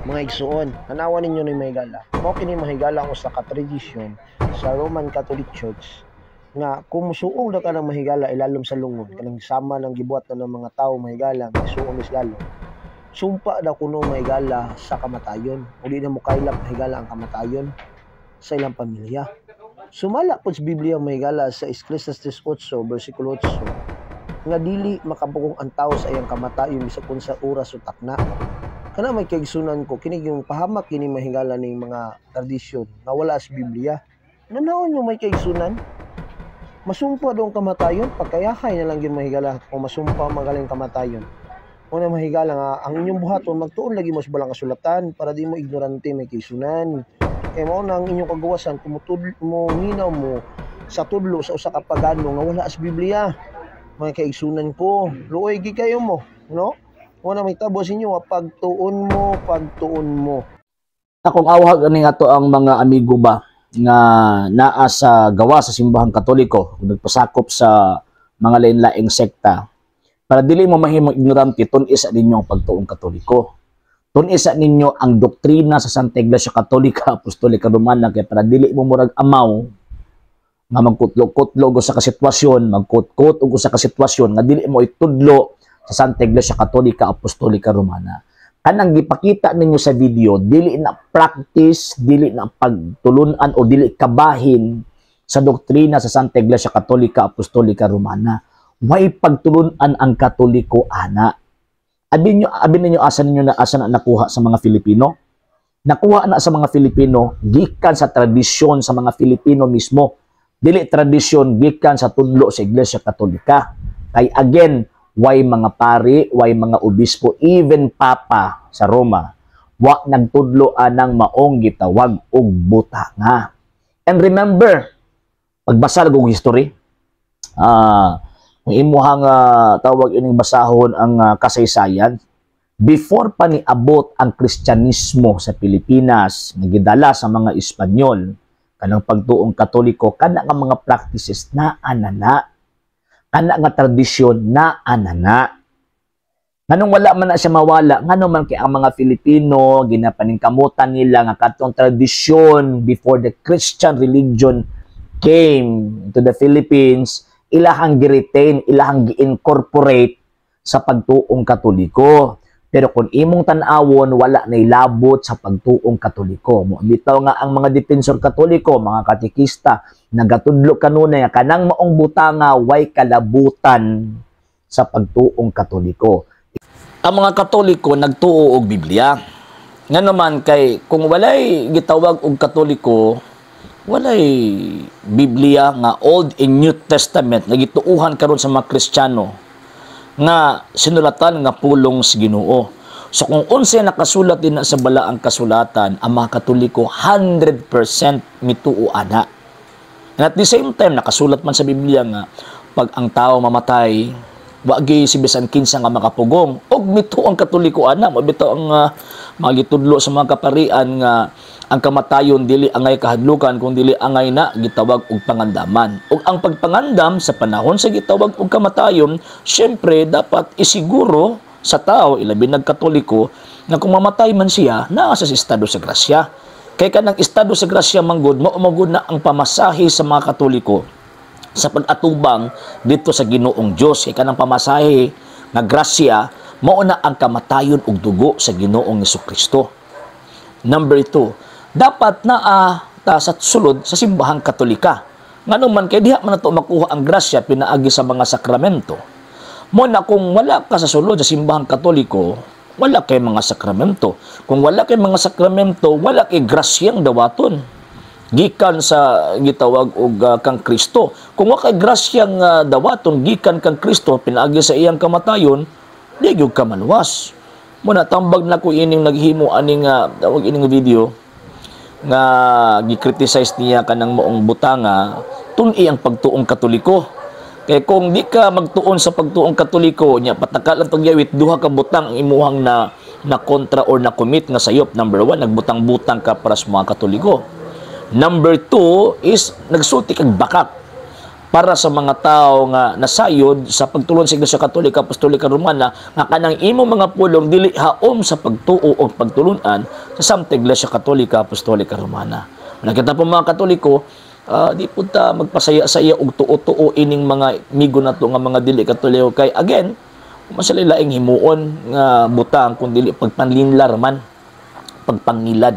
Mga igsuon, hanawan ninyo ni mahigala. Mao kini mahigala usa ka tradisyon sa Roman Catholic Church nga kung musuong na ka ng mahigala ilalom sa lungod kanang sama ng gibuhat na ng mga tao mahigala musuong misgalo. Sumpa daw kuno mahigala sa kamatayon o di na mo kailap mahigala ang kamatayon sa ilang pamilya. Sumala po sa Biblia mahigala sa Ecclesiastes 8 versikulo 8 nga dili makabugong ang tao sa iyang kamatayon bisan kun sa oras o takna. Kana may kaigsunan ko kini yung pahamak kini mahigala ning mga tradisyon nga wala sa Biblia. Nanawon yung may kaigsunan. Masumpa dong kamatayon, pagkayahay na lang yun mahigala o masumpa magaling kamatayon. Una mahigala nga ang inyong buhaton magtuon lagi mo sa balang kasulatan para di mo ignorante may kaigsunan. Kaya mao na ang inyong kagawasan mo minaw mo sa tudlo sa usa ka pagano nga wala sa Biblia. Mga kaigsunan ko, luoy gi kayo mo, no? Una may tabo sa inyo, pagtuon mo. Akong awhag ani ato ang mga amigo ba nga naa sa gawa sa simbahang Katoliko, nagpasakop sa mga lain-laing sekta. Para dili mo mahimong ignorante, tun-isa ninyo ang pagtuong Katoliko. Tun-isa ninyo ang doktrina sa Santa Iglesia Katolika, Apostolika Romana, kaya para dili mo murag amaw nga magkutlo-kutlo sa kasitwasyon, magkut-kut sa kasitwasyon nga dili mo itudlo sa Santa Iglesia Katolika, Apostolika Romana. Kanang gipakita ninyo sa video, dili na practice, dili na pagtulunan o dili kabahin sa doktrina sa Santa Iglesia Katolika, Apostolika Romana. Way pagtulunan ang Katoliko ana. Abin ninyo asa na nakuha sa mga Filipino? Nakuha na sa mga Filipino gikan sa tradisyon sa mga Filipino mismo. Dili tradisyon gikan sa tudlo sa Iglesia Katolika. Kay again, way mga pari, way mga obispo, even papa sa Roma, wa nagtudlo anang maong gitawag og butanga. And remember, pagbasa og history, kung imuhang tawag ining basahon ang kasaysayan, before pa niabot ang Kristyanismo sa Pilipinas, nagidala sa mga Espanyol, kanang pagtuong Katoliko, kana nga mga practices na anana, kana nga tradisyon na anana. Nganong wala man na siya mawala, ngano man kay ang mga Filipino, ginapaningkamutan nila nga katong tradisyon before the Christian religion came to the Philippines, ilahang gi-retain, ilahang gi-incorporate sa pagtuong Katoliko. Pero kung imong tan-awon, wala na ilabot sa pagtuong Katoliko. Bitaw nga ang mga depensor Katoliko, mga katikista, nagatudlo kanunay nga kanang maong butanga way kalabutan sa pagtuong Katoliko. Ang mga Katoliko nagtuo og Biblia. Nga naman kay kung walay gitawag og Katoliko, walay Biblia nga Old and New Testament nagituuhan karon sa mga Kristiyano nga sinulatan nga pulong sa Ginoo. So kung unsa nakasulat din sa balaang kasulatan, ang mga Katoliko 100% mituo ana. And at the same time nakasulat man sa Biblia nga pag ang tao mamatay, wa gyud si bisan kinsa nga makapugong. Og mituo ang Katoliko ana, mabitaw ang magitudlo sa mga kaparian nga ang kamatayon dili angay kahadlukan kung dili angay na gitawag og pangandaman. Ug ang pagpangandam sa panahon sa gitawag og kamatayon, syempre dapat isiguro sa tao ilabi nagkatoliko na kung mamatay man siya naa sa estado sa grasya. Kay kanang estado sa grasya manggod mao na ang pamasahe sa mga Katoliko sa pag-atubang dito sa Ginoong Dios. Kay kanang pamasahe nga grasya mao na ang kamatayon ug dugo sa Ginoong Hesukristo. Number 2, dapat naa ta sa sulod sa simbahang Katolika. Ngano man kay diha man nato makuha ang grasya pinaagi sa mga sakramento. Mo na kung wala ka sa sulod sa simbahang Katoliko, wala kay mga sakramento. Kung wala kay mga sakramento, wala kay grasyang dawaton gikan sa gitawag og kang Kristo. Kung wala kay grasyang dawaton gikan kang Kristo pinaagi sa iyang kamatayon, di gyud ka maluwas. Mo na tambag na ko ining naghimo aning tawag ining video nga gi-criticize niya kanang maong butanga, tun-i ang pagtuong Katoliko. Kay kung di ka magtuon sa pagtuong Katoliko nya patakalan tong yawit duha ka butang ang imuhang na kontra or na commit nga sayop. Number 1, nagbutang-butang ka para sa mga Katoliko. Number 2 is nagsulti kag bakat. para sa mga tao nga nasayod sa pagtulon sa Iglesia Katolika Apostolika Romana nga kanang imo mga pulong dili haom sa pagtuo o pagtulunan sa samtang Iglesia Katolika Apostolika Romana. Nakita po mga Katoliko, di po ta magpasaya-saya og tuo-tuo ining mga migo nato nga mga dili Katoliko kay again, masala laing himuon nga butang kun dili pagpanlinlar man, pagpangilad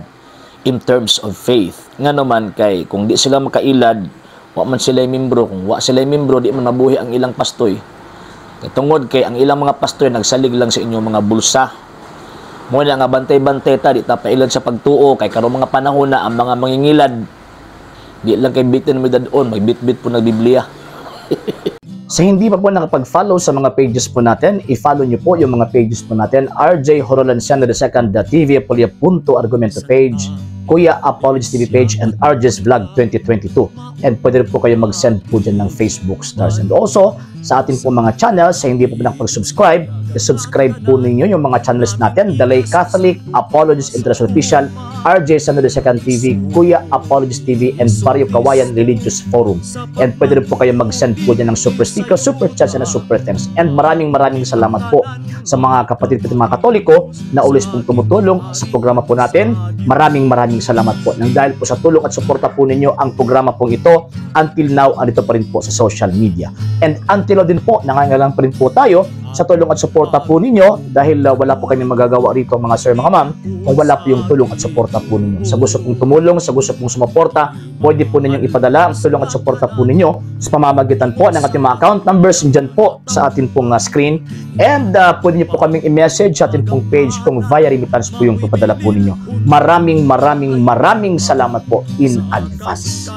in terms of faith. Nga naman kay kung di sila makailad, wa man sila membro, kung wa sila membro di man mabuhi ang ilang pastoy. Kay tungod kay ang ilang mga pastoy nagsalig lang sa inyong mga bulsa. Mo na nga bantay-bantay ta di ta pailad sa pagtuo kay karong mga panahon na ang mga mangingilad di lang kay bitin may dadon, may bit-bit po ng Biblia. Sa hindi pa po nakapag-follow sa mga pages po natin, i-follow nyo po yung mga pages po natin, RJ Horolanciano II, TV Apolia Punto Argumento page, Kuya Apologist TV page, and RJ's Vlog 2022. And pwede rin po kayo mag-send po dyan ng Facebook stars. And also, sa ating po mga channels, sa hindi po nakapag-subscribe, i-subscribe po ninyo yung mga channels natin, Dalay Catholic, Apologist International Official, RJ Sano II TV, Kuya Apologist TV, and Barrio Kawayan Religious Forum. And pwede rin po kayo mag-send po dyan ng super sticker, super chats, and super thanks. And maraming salamat po sa mga kapatid at mga Katoliko na ulis pong tumutulong sa programa po natin. Maraming salamat po. Nang dahil po sa tulong at suporta po ninyo, ang programa pong ito, until now, andito pa rin po sa social media. And until now din po, nangangailangan pa rin po tayo sa tulong at suporta po ninyo dahil wala po kami magagawa rito mga sir, mga ma'am, kung wala po yung tulong at suporta po ninyo. Sa gusto pong tumulong, sa gusto pong sumuporta, pwede po ninyong ipadala ang tulong at suporta po ninyo sa pamamagitan po ng ating mga account numbers dyan po sa ating pong screen. And pwede nyo po kaming i-message sa ating pong page kung via remittance po yung ipadala po ninyo. Maraming salamat po in advance.